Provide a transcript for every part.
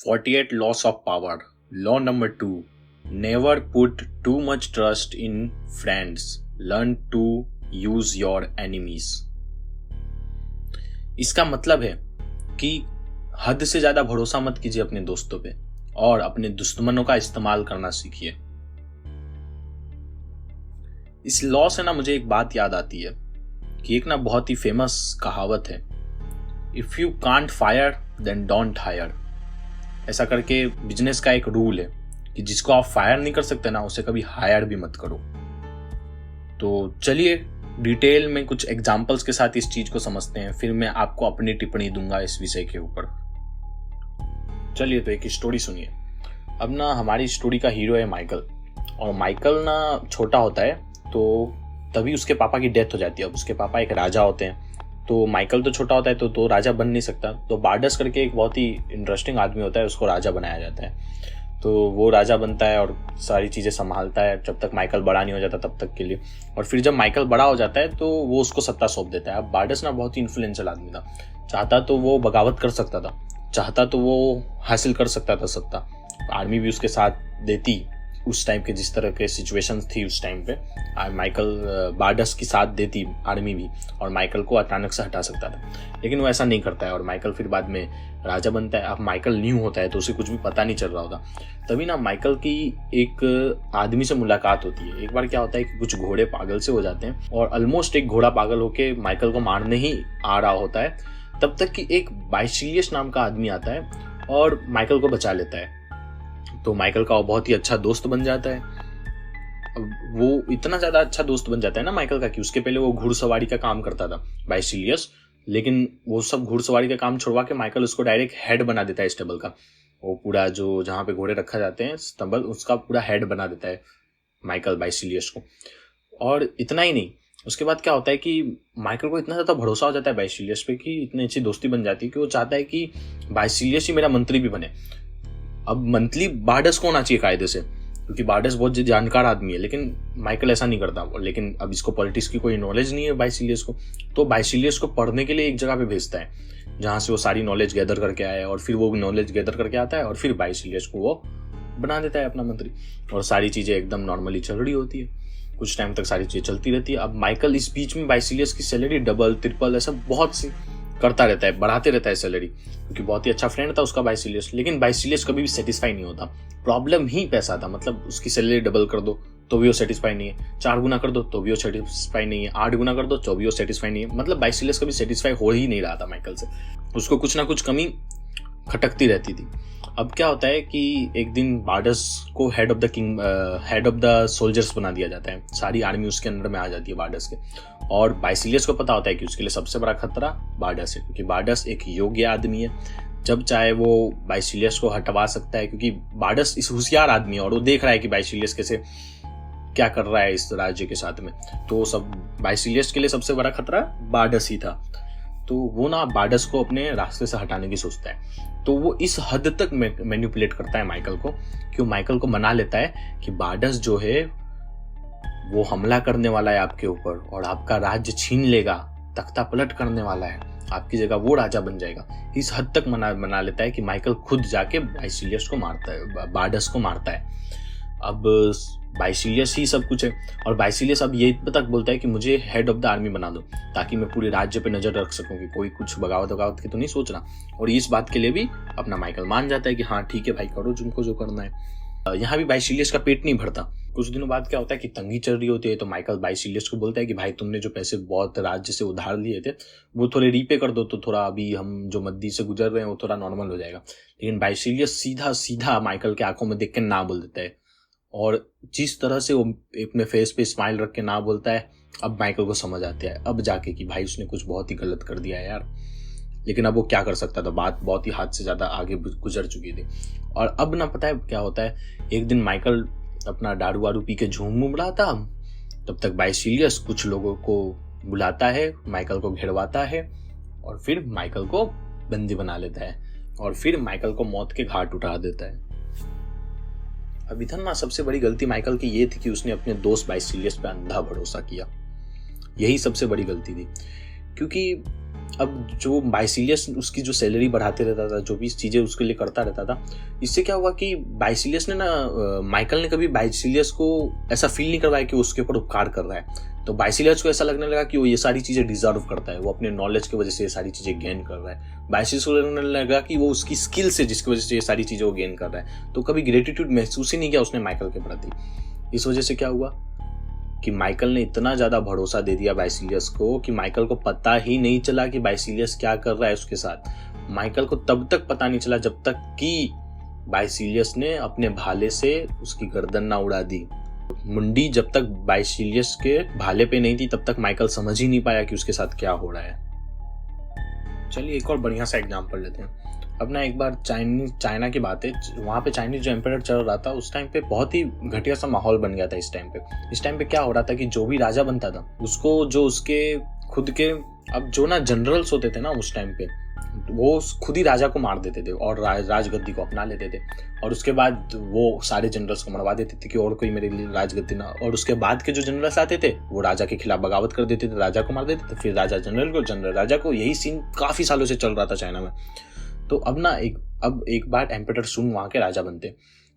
48 Laws of Power. Law number 2. Never put too much trust in friends. Learn to use your enemies. इसका मतलब है कि हद से ज्यादा भरोसा मत कीजिए अपने दोस्तों पे और अपने दुश्मनों का इस्तेमाल करना सीखिए। इस लॉ से ना मुझे एक बात याद आती है कि एक ना बहुत ही फेमस कहावत है, if you can't fire then don't hire. ऐसा करके बिजनेस का एक रूल है कि जिसको आप फायर नहीं कर सकते ना उसे कभी हायर भी मत करो। तो चलिए डिटेल में कुछ एग्जांपल्स के साथ इस चीज को समझते हैं, फिर मैं आपको अपनी टिप्पणी दूंगा इस विषय के ऊपर। चलिए तो एक स्टोरी सुनिए। अब ना हमारी स्टोरी का हीरो है माइकल, और माइकल ना छोटा होता है तो तभी उसके पापा की डेथ हो जाती है। अब उसके पापा एक राजा होते हैं, तो माइकल तो छोटा होता है तो राजा बन नहीं सकता। तो बार्डस करके एक बहुत ही इंटरेस्टिंग आदमी होता है, उसको राजा बनाया जाता है। तो वो राजा बनता है और सारी चीज़ें संभालता है जब तक माइकल बड़ा नहीं हो जाता तब तक के लिए। और फिर जब माइकल बड़ा हो जाता है तो वो उसको सत्ता सौंप देता है। अब बार्डस ना बहुत ही इन्फ्लुएंशियल आदमी था, चाहता तो वो बगावत कर सकता था, चाहता तो वो हासिल कर सकता था सत्ता। आर्मी भी उसके साथ देती उस टाइम के, जिस तरह के सिचुएशंस थी उस टाइम पे माइकल बार्डस की साथ देती आर्मी भी, और माइकल को अचानक से हटा सकता था। लेकिन वो ऐसा नहीं करता है और माइकल फिर बाद में राजा बनता है। अब माइकल न्यू होता है तो उसे कुछ भी पता नहीं चल रहा होता। तभी ना माइकल की एक आदमी से मुलाकात होती है। एक बार क्या होता है कि कुछ घोड़े पागल से हो जाते हैं और ऑलमोस्ट एक घोड़ा पागल होके माइकल को मारने ही आ रहा होता है, तब तक कि एक बाइसिलियस नाम का आदमी आता है और माइकल को बचा लेता है। तो माइकल का वो बहुत ही अच्छा दोस्त बन जाता है। अब वो इतना ज्यादा अच्छा दोस्त बन जाता है ना माइकल का कि उसके पहले वो घुड़सवारी का काम करता था बाइसिलियस, लेकिन वो सब घुड़सवारी का काम छुड़वा के माइकल उसको डायरेक्ट हेड बना देता है स्टेबल का। वो पूरा जो जहाँ पे घोड़े रखा जाते हैं स्टेबल, उसका पूरा हेड बना देता है माइकल बाइसिलियस को। और इतना ही नहीं, उसके बाद क्या होता है कि माइकल को इतना ज्यादा भरोसा हो जाता है बाइसिलियस पे कि इतनी अच्छी दोस्ती बन जाती है कि वो चाहता है कि बाइसिलियस ही मेरा मंत्री भी बने। अब मंत्री बार्डस को होना चाहिए कायदे से, क्योंकि बार्डस बहुत जानकार आदमी है, लेकिन माइकल ऐसा नहीं करता। लेकिन अब इसको पॉलिटिक्स की कोई नॉलेज नहीं है बाइसिलियस को, तो बाइसिलियस को पढ़ने के लिए एक जगह पे भेजता है जहां से वो सारी नॉलेज गैदर करके आए, और फिर वो नॉलेज गैदर करके आता है और फिर बाइसिलियस को वो बना देता है अपना मंत्री। और सारी चीजें एकदम नॉर्मली चल रही होती है, कुछ टाइम तक सारी चीजें चलती रहती है। अब माइकल इस बीच में बाइसिलियस की सैलरी डबल ट्रिपल ऐसा बहुत सी करता रहता है, बढ़ाते रहता है सैलरी, क्योंकि बहुत ही अच्छा फ्रेंड था उसका बाइसिलियस। लेकिन बाइसिलियस कभी भी सेटिस्फाई नहीं होता। प्रॉब्लम ही पैसा था, मतलब उसकी सैलरी डबल कर दो तो भी वो सेटिस्फाई नहीं है, 4 गुना कर दो तो भी वो सेटिस्फाई नहीं है, 8 गुना कर दो तो भी वो सेटिस्फाई नहीं है। मतलब बाइसिलियस कभी सेटिस्फाई हो ही नहीं रहा था माइकल से, उसको कुछ ना कुछ कमी खटकती रहती थी। अब क्या होता है कि एक दिन बार्डस को हेड ऑफ द सोल्जर्स बना दिया जाता है। सारी आर्मी उसके अंडर में आ जाती है बार्डस के, और बाइसिलियस को पता होता है कि उसके लिए सबसे बड़ा खतरा बार्डस है, क्योंकि बार्डस एक योग्य आदमी है, जब चाहे वो बाइसिलियस को हटवा सकता है, क्योंकि बार्डस इस होशियार आदमी है और वो देख रहा है कि बाइसिलियस कैसे क्या कर रहा है इस राज्य के साथ में। तो सब बाइसिलियस के लिए सबसे बड़ा खतरा बार्डस ही था। तो वो ना बार्डस को अपने रास्ते से हटाने की सोचता है। तो वो इस हद तक मैनिपुलेट करता है माइकल को कि वो माइकल को मना लेता है कि बार्डस जो है वो हमला करने वाला है आपके ऊपर और आपका राज्य छीन लेगा, तख्ता पलट करने वाला है, आपकी जगह वो राजा बन जाएगा। इस हद तक मना लेता है कि माइकल खुद जाके बाइसिलियस को मारता है, बार्डस को मारता है। अब बाइसिलियस ही सब कुछ है, और बाइसिलियस अब ये तक बोलता है कि मुझे हेड ऑफ द आर्मी बना दो ताकि मैं पूरे राज्य पे नजर रख सकूं कि कोई कुछ बगावत की तो नहीं सोच रहा। और इस बात के लिए भी अपना माइकल मान जाता है कि हाँ ठीक है भाई, करो तुमको जो करना है। यहाँ भी बाइसिलियस का पेट नहीं भरता। कुछ दिनों बाद क्या होता है कि तंगी चल रही होती है, तो माइकल बाइसिलियस को बोलता है कि भाई तुमने जो पैसे बहुत राज्य से उधार लिए थे वो थोड़े रीपे कर दो, तो थोड़ा अभी हम जो मद्दी से गुजर रहे हैं वो थोड़ा नॉर्मल हो जाएगा। लेकिन बाइसिलियस सीधा सीधा माइकल के आंखों में देख के ना बोल देता है, और जिस तरह से वो अपने फेस पे स्माइल रख के ना बोलता है, अब माइकल को समझ आता है अब जाके कि भाई उसने कुछ बहुत ही गलत कर दिया है यार। लेकिन अब वो क्या कर सकता था, बात बहुत ही हद से ज्यादा आगे गुजर चुकी थी। और अब ना पता है क्या होता है, एक दिन माइकल अपना दारू वारू पी के झूम रहा था, तब तक बाइसिलियस कुछ लोगों को बुलाता है, माइकल को घेरवाता है और फिर माइकल को बंदी बना लेता है और फिर माइकल को मौत के घाट उठा देता है। अब इधर ना सबसे बड़ी गलती माइकल की ये थी कि उसने अपने दोस्त बाइसिलियस पे अंधा भरोसा किया। यही सबसे बड़ी गलती थी, क्योंकि अब जो बाइसिलियस उसकी जो सैलरी बढ़ाते रहता था, जो भी चीज़ें उसके लिए करता रहता था, इससे क्या हुआ कि बाइसिलियस ने ना माइकल ने कभी बाइसिलियस को ऐसा फील नहीं करवाया कि वो उसके ऊपर उपकार कर रहा है। तो बाइसिलियस को ऐसा लगने लगा कि वो ये सारी चीज़ें डिजर्व करता है, वो अपने नॉलेज की वजह से ये सारी चीज़ें गेन कर रहा है। बाइसिलियस को लगने लगा कि वो उसकी स्किल से जिसकी वजह से ये सारी चीज़ें वो गेन कर रहा है। तो कभी ग्रेटिट्यूड महसूस ही नहीं किया उसने माइकल के प्रति। इस वजह से क्या हुआ कि माइकल ने इतना ज़्यादा भरोसा दे दिया बाइसिलियस को कि माइकल को पता ही नहीं चला कि बाइसिलियस क्या कर रहा है उसके साथ। माइकल को तब तक पता नहीं चला जब तक कि बाइसिलियस ने अपने भाले से उसकी गर्दन ना उड़ा दी। मुंडी जब तक बाइसिलियस के भाले पे नहीं थी तब तक माइकल समझ ही नहीं पाया कि उसके साथ क्या हो रहा है। चलिए एक और बढ़िया सा एग्जाम्पल लेते हैं। अब ना एक बार चाइना की बात है, वहाँ पे चाइनीज जो एम्परर चल रहा था उस टाइम पे बहुत ही घटिया सा माहौल बन गया था। इस टाइम पे क्या हो रहा था कि जो भी राजा बनता था उसको जो उसके खुद के अब जो ना जनरल्स होते थे ना उस टाइम पे, वो खुद ही राजा को मार देते थे और राजगद्दी को अपना लेते थे। और उसके बाद वो सारे जनरल्स को मरवा देते थे कि और कोई मेरे लिए राजगद्दी ना। और उसके बाद के जो जनरल्स आते थे वो राजा के खिलाफ बगावत कर देते थे, राजा को मार देते थे, फिर राजा जनरल को, जनरल राजा को। यही सीन काफी सालों से चल रहा था चाइना में। तो अब ना एक बार एम्परर सुन वहाँ के राजा बनते,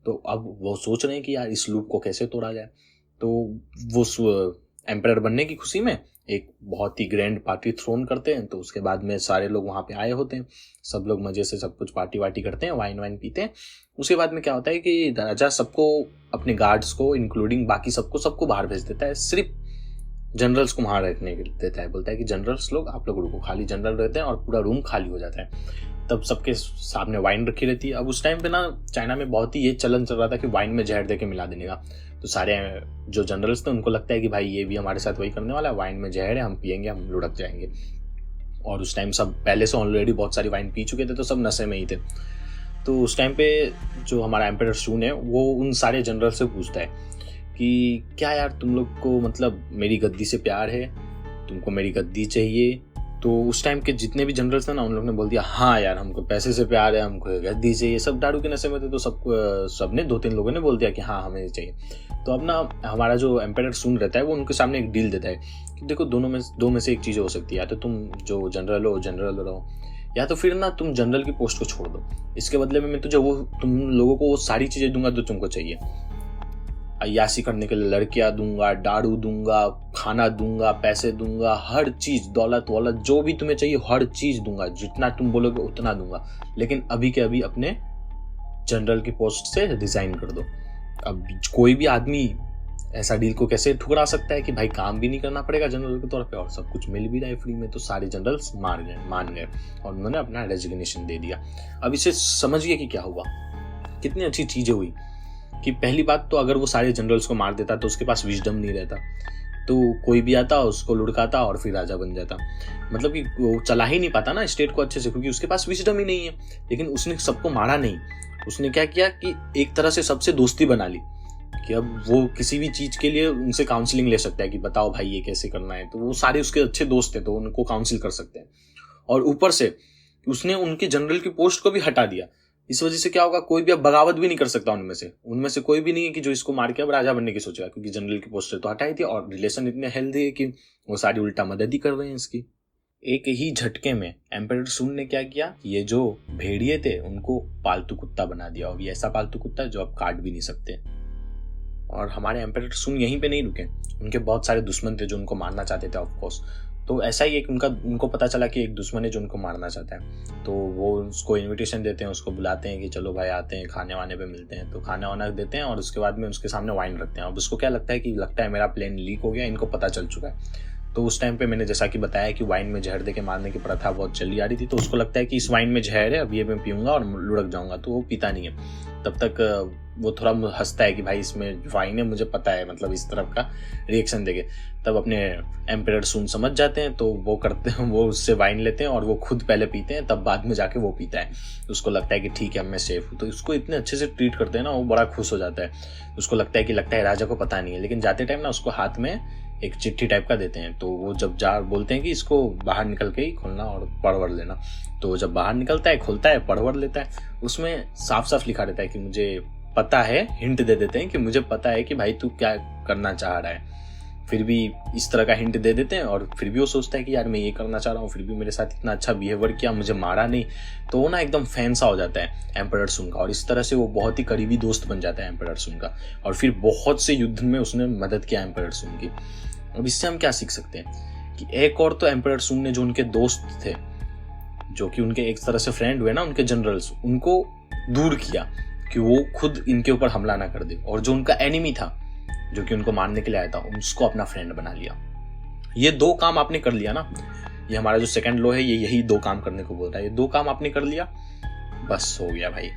तो अब वो सोच रहे हैं कि यार इस लूप को कैसे तोड़ा जाए। तो वो एम्परर बनने की खुशी में एक बहुत ही ग्रैंड पार्टी थ्रोन करते हैं। तो उसके बाद में सारे लोग वहाँ पे आए होते हैं, सब लोग मजे से सब कुछ पार्टी वार्टी करते हैं, वाइन पीते हैं। उसके बाद में क्या होता है कि राजा सबको, अपने गार्ड्स को इंक्लूडिंग बाकी सबको बाहर भेज देता है, सिर्फ जनरल्स को वहाँ रखने के देता है। बोलता है कि जनरल्स लोग आप लोग रुको, खाली जनरल रहते हैं और पूरा रूम खाली हो जाता है। तब सबके सामने वाइन रखी रहती है। अब उस टाइम पे ना चाइना में बहुत ही ये चलन चल रहा था कि वाइन में जहर देके मिला देने का। तो सारे जो जनरल्स थे उनको लगता है कि भाई ये भी हमारे साथ वही करने वाला है, वाइन में जहर है, हम पियेंगे, हम लुढ़क जाएंगे। और उस टाइम सब पहले से ऑलरेडी बहुत सारी वाइन पी चुके थे, तो सब नशे में ही थे। तो उस टाइम पे जो हमारा एम्परर शून है वो उन सारे जनरल से पूछता है कि क्या यार तुम लोग को मतलब मेरी गद्दी से प्यार है, तुमको मेरी गद्दी चाहिए? तो उस टाइम के जितने भी जनरल्स थे ना उन लोगों ने बोल दिया हाँ यार हमको पैसे से प्यार है, हमको गद्दी चाहिए। सब दारू के नशे में थे, तो सबने 2-3 लोगों ने बोल दिया कि हाँ हमें चाहिए। तो अब ना हमारा जो एम्परर सुन रहता है वो उनके सामने एक डील देता है कि देखो दो में से एक चीज़ हो सकती है, या तो तुम जो जनरल रहो, या तो फिर ना तुम जनरल की पोस्ट को छोड़ दो। इसके बदले में मैं तुझे तुम लोगों को वो सारी चीज़ें दूंगा जो तुमको चाहिए। अय्याशी करने के लिए लड़कियां दूंगा, दारू दूंगा, खाना दूंगा, पैसे दूंगा, हर चीज, दौलत वौलत जो भी तुम्हें चाहिए हर चीज दूंगा, जितना तुम बोलोगे उतना दूंगा, लेकिन अभी के अभी अपने जनरल की पोस्ट से रिजाइन कर दो। अब कोई भी आदमी ऐसा डील को कैसे ठुकरा सकता है कि भाई काम भी नहीं करना पड़ेगा जनरल के तौर पे और सब कुछ मिल भी रहा है फ्री में। तो सारे जनरल्स मान गए और उन्होंने अपना रेजिग्नेशन दे दिया। अब इसे समझिए कि क्या हुआ, कितनी अच्छी चीजें हुई। कि पहली बात तो अगर वो सारे जनरल्स को मार देता तो उसके पास विजडम नहीं रहता, तो कोई भी आता उसको लुढ़काता और फिर राजा बन जाता। मतलब कि वो चला ही नहीं पाता ना स्टेट को अच्छे से, क्योंकि उसके पास विजडम ही नहीं है। लेकिन उसने सबको मारा नहीं, उसने क्या किया कि एक तरह से सबसे दोस्ती बना ली कि अब वो किसी भी चीज के लिए उनसे काउंसलिंग ले सकता है कि बताओ भाई ये कैसे करना है। तो वो सारे उसके अच्छे दोस्त थे तो उनको काउंसिल कर सकते हैं। और ऊपर से उसने उनके जनरल की पोस्ट को भी हटा दिया। इस वजह से क्या होगा, कोई भी अब बगावत भी नहीं कर सकता उनमें से कोई भी नहीं है कि जो इसको मार के अब राजा बनने की सोचेगा, क्योंकि जनरल की पोस्ट तो हटाई थी और रिलेशन इतने हेल्दी है कि वो सारी उल्टा मदद ही कर रहे हैं इसकी। एक ही झटके में एम्परर सुन ने क्या किया, ये जो भेड़िए थे उनको पालतू कुत्ता बना दिया। और ये ऐसा पालतू कुत्ता जो अब काट भी नहीं सकते। और हमारे एम्परर सुन यहीं पे नहीं रुके, उनके बहुत सारे दुश्मन थे जो उनको मारना चाहते थे ऑफकोर्स। तो ऐसा ही एक उनको पता चला कि एक दुश्मन है जो उनको मारना चाहता है, तो वो उसको इनविटेशन देते हैं, उसको बुलाते हैं कि चलो भाई आते हैं, खाने वाने पे मिलते हैं। तो खाना वाना देते हैं और उसके बाद में उसके सामने वाइन रखते हैं। अब उसको क्या लगता है मेरा प्लान लीक हो गया, इनको पता चल चुका है। तो उस टाइम पे मैंने जैसा कि बताया कि वाइन में जहर देके मारने की प्रथा बहुत चली आ रही थी। तो उसको लगता है कि इस वाइन में जहर है, अब ये मैं पीऊंगा और लुढ़क जाऊंगा, तो वो पीता नहीं है। तब तक वो थोड़ा हंसता है कि भाई इसमें वाइन है, मुझे पता है, मतलब इस तरफ का रिएक्शन देके। तब अपने एम्परर सुन समझ जाते हैं, तो वो करते हैं, वो उससे वाइन लेते हैं और वो खुद पहले पीते हैं, तब बाद में जाके वो पीता है। उसको लगता है कि ठीक है अब मैं सेफ हूँ। तो उसको इतने अच्छे से ट्रीट करते हैं ना, वो बड़ा खुश हो जाता है। उसको लगता है राजा को पता नहीं है। लेकिन जाते टाइम ना उसको हाथ में एक चिट्ठी टाइप का देते हैं। तो वो जब बोलते हैं कि इसको बाहर निकल के ही खोलना और पढ़ लेना। तो जब बाहर निकलता है, खोलता है, पढ़ लेता है, उसमें साफ साफ लिखा रहता है कि मुझे पता है, हिंट दे देते हैं कि मुझे पता है कि भाई तू क्या करना चाह रहा है। फिर भी इस तरह का हिंट दे देते हैं और फिर भी वो सोचता है कि यार मैं ये करना चाह रहा हूँ, फिर भी मेरे साथ इतना अच्छा बिहेवियर किया, मुझे मारा नहीं। तो वो ना एकदम फैन सा हो जाता है एम्परर सुन का, और इस तरह से वो बहुत ही करीबी दोस्त बन जाता है एम्परर सुन का। और फिर बहुत से युद्ध में उसने मदद किया एम्परर सुन की। अब इससे हम क्या सीख सकते हैं कि एक और तो एम्परर सुन ने जो उनके दोस्त थे, जो कि उनके एक तरह से फ्रेंड हुए ना, उनके जनरल्स, उनको दूर किया कि वो खुद इनके ऊपर हमला ना कर दे, और जो उनका एनिमी था जो कि उनको मारने के लिए आया था, उसको अपना फ्रेंड बना लिया। ये 2 काम आपने कर लिया ना, ये हमारा जो सेकंड लॉ है ये यही 2 काम करने को बोल रहा है। ये 2 काम आपने कर लिया, बस हो गया भाई।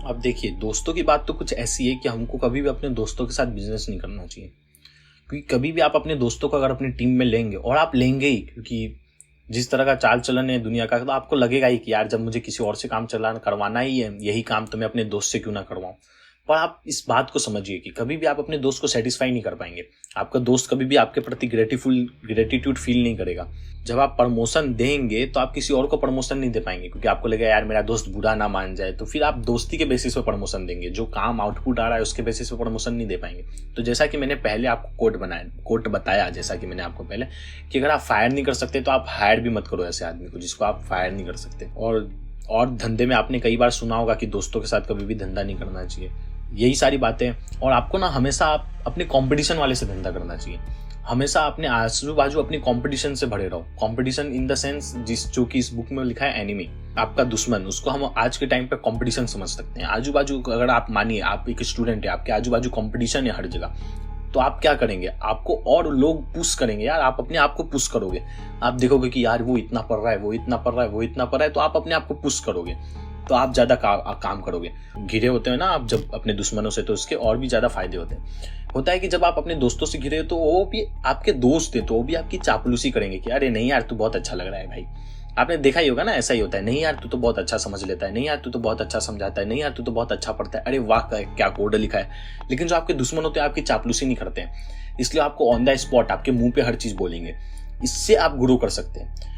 अब देखिए, दोस्तों की बात तो कुछ ऐसी है कि हमको कभी भी अपने दोस्तों के साथ बिजनेस नहीं करना चाहिए, क्योंकि कभी भी आप अपने दोस्तों को अगर अपनी टीम में लेंगे, और आप लेंगे ही, क्योंकि जिस तरह का चाल चलन है दुनिया का, तो आपको लगेगा ही कि यार जब मुझे किसी और से काम करवाना ही है, यही काम तो मैं अपने दोस्त से क्यों ना करवाऊं। पर आप इस बात को समझिए कि कभी भी आप अपने दोस्त को सेटिस्फाई नहीं कर पाएंगे। आपका दोस्त कभी भी आपके प्रति ग्रेटिट्यूड फील नहीं करेगा। जब आप प्रमोशन देंगे तो आप किसी और को प्रमोशन नहीं दे पाएंगे, क्योंकि आपको लगेगा यार मेरा दोस्त बुरा ना मान जाए, तो फिर आप दोस्ती के बेसिस पे प्रमोशन देंगे। जो काम आउटपुट आ रहा है उसके बेसिस पे प्रमोशन नहीं दे पाएंगे। तो जैसा कि मैंने पहले आपको कोट बताया, जैसा कि मैंने आपको पहले, कि अगर आप फायर नहीं कर सकते तो आप हायर भी मत करो ऐसे आदमी को जिसको आप फायर नहीं कर सकते। और धंधे में आपने कई बार सुना होगा कि दोस्तों के साथ कभी भी धंधा नहीं करना चाहिए। यही सारी बातें। और आपको ना हमेशा अपने कंपटीशन वाले से धंधा करना चाहिए। हमेशा अपने आजू बाजू अपनी कंपटीशन से भरे रहो। कंपटीशन इन द सेंस जो कि इस बुक में लिखा है एनिमी, आपका दुश्मन, उसको हम आज के टाइम पे कंपटीशन समझ सकते हैं। आजू बाजू अगर आप मानिए आप एक स्टूडेंट है, आपके आजू बाजू कंपटीशन है हर जगह, तो आप क्या करेंगे, आपको और लोग पुश करेंगे यार, आप अपने आप को पुश करोगे। आप देखोगे कि यार वो इतना पढ़ रहा है, वो इतना पढ़ रहा है, वो इतना पढ़ रहा है, तो आप अपने आप को पुश करोगे, तो आप ज्यादा काम करोगे। घिरे होते हैं ना आप जब अपने दुश्मनों से, तो उसके और भी ज्यादा फायदे होते हैं। होता है कि जब आप अपने दोस्तों से घिरे हो तो वो भी आपके दोस्त है, तो वो भी आपकी चापलूसी करेंगे कि अरे नहीं यार तू बहुत अच्छा लग रहा है भाई। आपने देखा ही होगा ना, ऐसा ही होता है, नहीं यार तू तो बहुत अच्छा समझ लेता है, नहीं यार तू तो बहुत अच्छा समझाता है, नहीं यार तू तो बहुत अच्छा पढ़ता है, अरे वाह क्या कोड लिखा है। लेकिन जो आपके दुश्मन होते हैं आपकी चापलूसी नहीं करते हैं, इसलिए आपको ऑन द स्पॉट आपके मुंह पे हर चीज बोलेंगे। इससे आप ग्रो कर सकते हैं।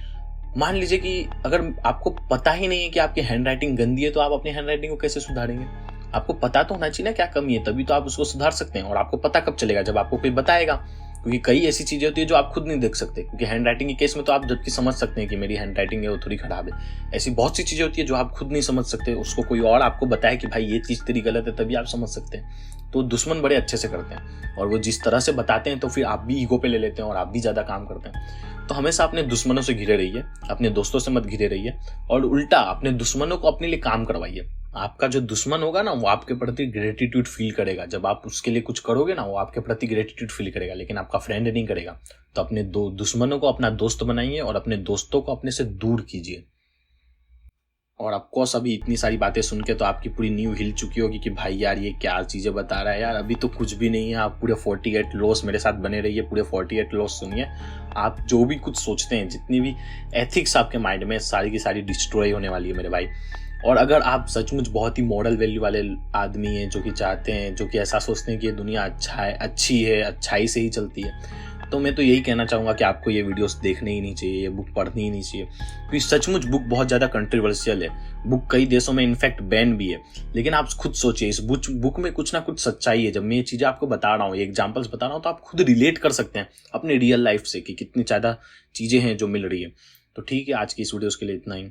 मान लीजिए कि अगर आपको पता ही नहीं है कि आपकी हैंड राइटिंग गंदी है, तो आप अपनी हैंड राइटिंग को कैसे सुधारेंगे? आपको पता तो होना चाहिए ना क्या कमी है, तभी तो आप उसको सुधार सकते हैं। और आपको पता कब चलेगा, जब आपको कोई बताएगा, क्योंकि कई ऐसी चीजें होती है जो आप खुद नहीं देख सकते। क्योंकि हैंड राइटिंग के केस में तो आप जबकि समझ सकते हैं कि मेरी हैंड राइटिंग है वो थोड़ी खराब है। ऐसी बहुत सी चीजें होती है जो आप खुद नहीं समझ सकते, उसको कोई और आपको बताए कि भाई ये चीज तेरी गलत है, तभी आप समझ सकते हैं। तो दुश्मन बड़े अच्छे से करते हैं, और वो जिस तरह से बताते हैं तो फिर आप भी ईगो पे ले लेते हैं और आप भी ज्यादा काम करते हैं। तो हमेशा अपने दुश्मनों से घिरे रहिए, अपने दोस्तों से मत घिरे रहिए, और उल्टा अपने दुश्मनों को अपने लिए काम करवाइए। आपका जो दुश्मन होगा ना, वो आपके प्रति ग्रेटिट्यूड फील करेगा। जब आप उसके लिए कुछ करोगे ना, वो आपके प्रति ग्रेटिट्यूड फील करेगा, लेकिन आपका फ्रेंड नहीं करेगा। तो अपने दुश्मनों को अपना दोस्त बनाइए और अपने दोस्तों को अपने से दूर कीजिए। और ऑफकोर्स अभी इतनी सारी बातें सुन के तो आपकी पूरी नींव हिल चुकी होगी कि भाई यार ये क्या चीजें बता रहा है यार, अभी तो कुछ भी नहीं है। आप पूरे 48 लॉस मेरे साथ बने रहिए, पूरे 48 लॉस सुनिए। आप जो भी कुछ सोचते हैं, जितनी भी एथिक्स आपके माइंड में, सारी की सारी डिस्ट्रॉय होने वाली है मेरे भाई। और अगर आप सचमुच बहुत ही मॉरल वैल्यू वाले आदमी हैं, जो कि चाहते हैं, जो कि ऐसा सोचते हैं कि ये दुनिया अच्छी है, अच्छाई से ही चलती है, तो मैं तो यही कहना चाहूँगा कि आपको ये वीडियोस देखने ही नहीं चाहिए, ये बुक पढ़नी ही नहीं चाहिए। क्योंकि सचमुच बुक बहुत ज़्यादा कंट्रोवर्शियल है। बुक कई देशों में इनफैक्ट बैन भी है। लेकिन आप खुद सोचिए, इस बुक में कुछ ना कुछ सच्चाई है। जब मैं ये चीज़ें आपको बता रहा हूँ, एग्जाम्पल्स बता रहा हूँ, तो आप खुद रिलेट कर सकते हैं अपने रियल लाइफ से कि कितनी ज़्यादा चीज़ें हैं जो मिल रही है। तो ठीक है, आज की इस वीडियोस के लिए इतना ही।